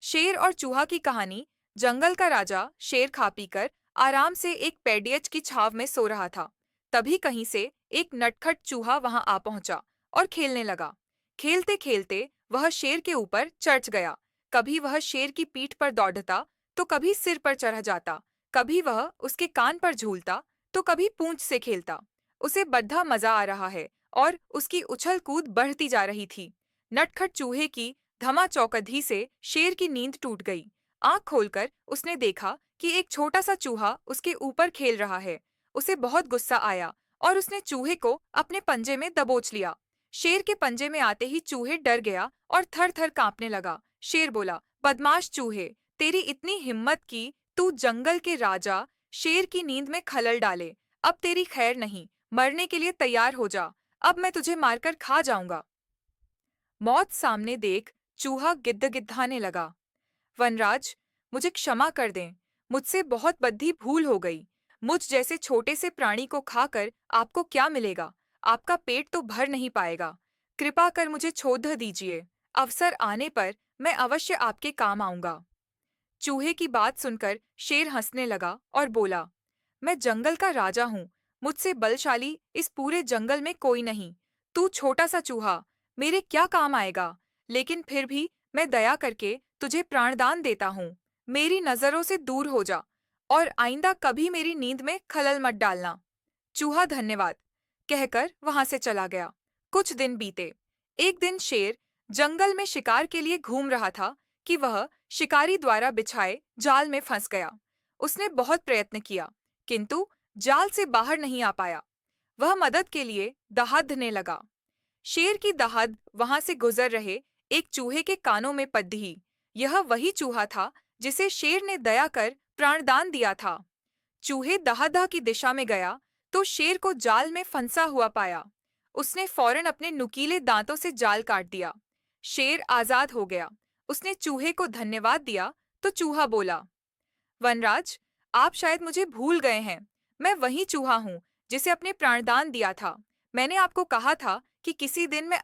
शेर और चूहा की कहानी। जंगल का राजा शेर खा पीकर आराम से एक पेड़ियच की छाव में सो रहा था। तभी कहीं से एक नटखट चूहा वहां आ पहुंचा और खेलने लगा। खेलते खेलते वह शेर के ऊपर चढ़ गया। कभी वह शेर की पीठ पर दौड़ता, तो कभी सिर पर चढ़ जाता। कभी वह उसके कान पर झूलता, तो कभी पूंछ से खेलता। उसे बड़ा मजा आ रहा है और उसकी उछल कूद बढ़ती जा रही थी। नटखट चूहे की धमाचौकधी से शेर की नींद टूट गई। आंख खोलकर उसने देखा कि एक छोटा सा चूहा उसके ऊपर खेल रहा है। उसे बहुत गुस्सा आया और उसने चूहे को अपने पंजे में दबोच लिया। शेर के पंजे में आते ही चूहे डर गया और थर थर कांपने लगा। शेर बोला, बदमाश चूहे, तेरी इतनी हिम्मत की तू जंगल के राजा शेर की नींद में खलल डाले। अब तेरी खैर नहीं, मरने के लिए तैयार हो जा। अब मैं तुझे मारकर खा जाऊंगा। मौत सामने देख चूहा गिद्धाने लगा। वनराज, मुझे क्षमा कर दें। मुझसे बहुत बड़ी भूल हो गई। मुझ जैसे छोटे से प्राणी को खाकर आपको क्या मिलेगा? आपका पेट तो भर नहीं पाएगा। कृपा कर मुझे छोड़ दीजिए। अवसर आने पर मैं अवश्य आपके काम आऊंगा। चूहे की बात सुनकर शेर हंसने लगा और बोला, मैं जंगल का राजा हूँ। मुझसे बलशाली इस पूरे जंगल में कोई नहीं। तू छोटा सा चूहा, मेरे क्या काम आएगा? लेकिन फिर भी मैं दया करके तुझे प्राणदान देता हूँ। मेरी नजरों से दूर हो जा और आइंदा कभी मेरी नींद में खलल मत डालना। चूहा धन्यवाद कहकर वहां से चला गया। कुछ दिन बीते। एक दिन शेर जंगल में शिकार के लिए घूम रहा था कि वह शिकारी द्वारा बिछाए जाल में फंस गया। उसने बहुत प्रयत्न किया, किंतु जाल से बाहर नहीं आ पाया। वह मदद के लिए दहाड़ने लगा। शेर की दहाड़ वहां से गुजर रहे एक चूहे के कानों में पड़ी। यह वही चूहा था जिसे शेर ने दया कर प्राणदान दिया था। चूहे दहाड़ की दिशा में गया तो शेर को जाल में फंसा हुआ पाया। उसने फौरन अपने नुकीले दांतों से जाल काट दिया। शेर आजाद हो गया। उसने चूहे को धन्यवाद दिया तो चूहा बोला, वनराज, आप शायद मुझे भूल गए हैं। मैं वही चूहा हूँ जिसे अपने प्राणदान दिया था। मैंने आपको कहा था कि किसी दिन मैं